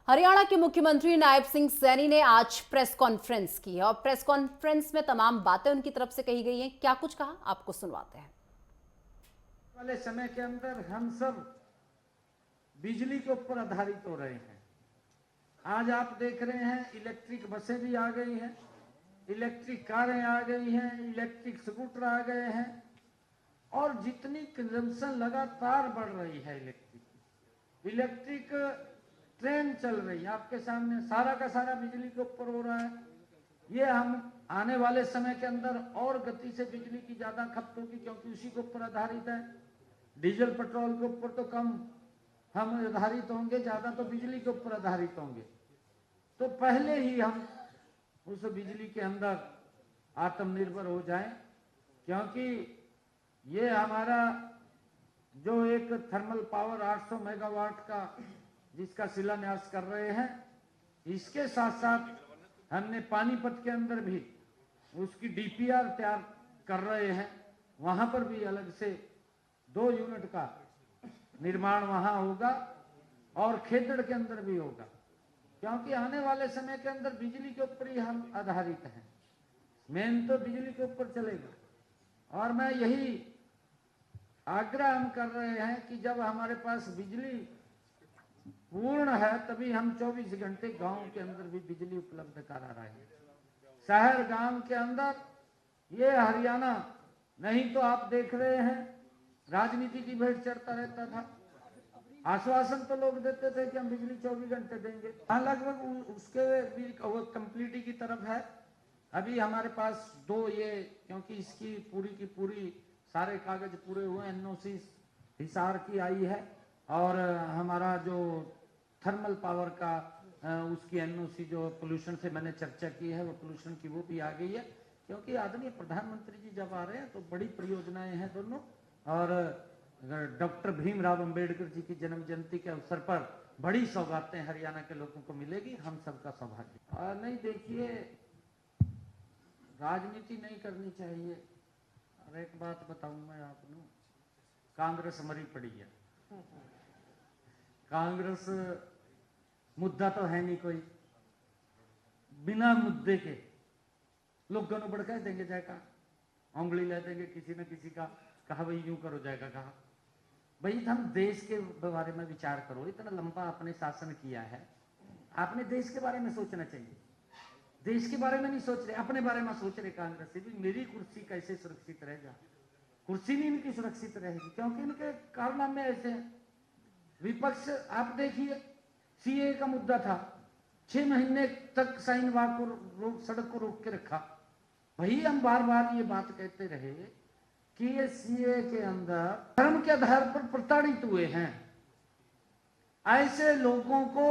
हरियाणा के मुख्यमंत्री नायब सिंह सैनी ने आज प्रेस कॉन्फ्रेंस की है और प्रेस कॉन्फ्रेंस में तमाम बातें उनकी तरफ से कही गई हैं। क्या कुछ कहा, आपको सुनवाते हैं। वाले समय के अंदर हम सब बिजली के ऊपर आधारित हो रहे हैं। आज आप देख रहे हैं इलेक्ट्रिक बसें भी आ गई हैं, इलेक्ट्रिक कारें आ गई हैं, इलेक्ट्रिक स्कूटर आ गए हैं और जितनी कंजम्पशन लगातार बढ़ रही है इलेक्ट्रिक ट्रेन चल रही है आपके सामने, सारा का सारा बिजली के ऊपर हो रहा है। ये हम आने वाले समय के अंदर और गति से बिजली की ज्यादा खपत होगी क्योंकि उसी के ऊपर आधारित है। डीजल पेट्रोल के ऊपर तो कम हम आधारित होंगे, ज्यादा तो बिजली के ऊपर आधारित होंगे। तो पहले ही हम उस बिजली के अंदर आत्मनिर्भर हो जाएं, क्योंकि ये हमारा जो एक थर्मल पावर 800 मेगावाट का जिसका शिलान्यास कर रहे हैं, इसके साथ साथ हमने पानीपत के अंदर भी उसकी डीपीआर तैयार कर रहे हैं। वहां पर भी अलग से 2 यूनिट का निर्माण वहां होगा और खेतड़ के अंदर भी होगा, क्योंकि आने वाले समय के अंदर बिजली के ऊपर ही हम आधारित हैं। मेन तो बिजली के ऊपर चलेगा और मैं यही आग्रह हम कर रहे हैं कि जब हमारे पास बिजली पूर्ण है तभी हम 24 घंटे गांव के अंदर भी बिजली उपलब्ध करा रहे हैं। शहर गांव के अंदर ये हरियाणा नहीं तो आप देख रहे हैं राजनीति की भेंट चढ़ता रहता था। आश्वासन तो लोग देते थे कि हम बिजली 24 घंटे देंगे, लगभग उसके भी कंप्लीटी की तरफ है। अभी हमारे पास 2 ये, क्योंकि इसकी पूरी की पूरी सारे कागज पूरे हुए, एनओसी हिसार की आई है और हमारा जो थर्मल पावर का उसकी एनओसी जो पोल्यूशन से मैंने चर्चा की है, वो पोल्यूशन की वो भी आ गई है। क्योंकि आदरणीय प्रधानमंत्री जी जब आ रहे हैं तो बड़ी परियोजनाएं हैं दोनों, और डॉक्टर भीमराव अंबेडकर जी की जन्म जयंती के अवसर पर बड़ी सौगातें हरियाणा के लोगों को मिलेगी। हम सबका सौभाग्य। और नहीं, देखिए, राजनीति नहीं करनी चाहिए। और एक बात बताऊं मैं आपको, कांग्रेस मरी पड़ी है। कांग्रेस मुद्दा तो है नहीं कोई, बिना मुद्दे के लोगों को भड़का देंगे, जाएगा उंगली ले देंगे किसी न किसी का, कहा भाई यूं करो, जाएगा कहा भाई हम देश के बारे में विचार करो। इतना लंबा आपने शासन किया है, आपने देश के बारे में सोचना चाहिए। देश के बारे में नहीं सोच रहे, अपने बारे में सोच रहे। कांग्रेस से भी मेरी कुर्सी कैसे सुरक्षित रहेगा, कुर्सी नहीं इनकी सुरक्षित रहेगी, क्योंकि इनके कारनामे ऐसे हैं। विपक्ष आप देखिए, सीए का मुद्दा था, 6 महीने तक शाहीन बाग को सड़क को रोक के रखा। वही हम बार बार ये बात कहते रहे कि ये सीए के अंदर धर्म के आधार पर प्रताड़ित हुए हैं, ऐसे लोगों को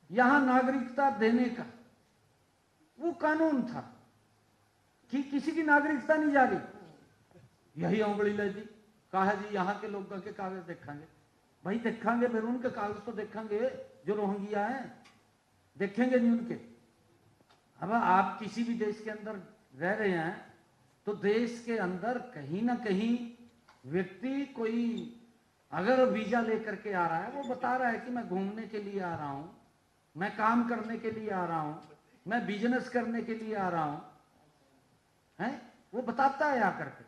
यहां नागरिकता देने का वो कानून था कि किसी की नागरिकता नहीं जा रही। यही उंगली ले दी, कहा जी यहां के लोगों के कागज देखेंगे। भाई देखेंगे, फिर उनके कागज तो देखेंगे जो रोहिंग्या हैं, देखेंगे नहीं उनके। अब आप किसी भी देश के अंदर रह रहे हैं तो देश के अंदर कहीं ना कहीं व्यक्ति कोई अगर वीजा लेकर के आ रहा है, वो बता रहा है कि मैं घूमने के लिए आ रहा हूं, मैं काम करने के लिए आ रहा हूं, मैं बिजनेस करने के लिए आ रहा हूं, है वो बताता है आकर के।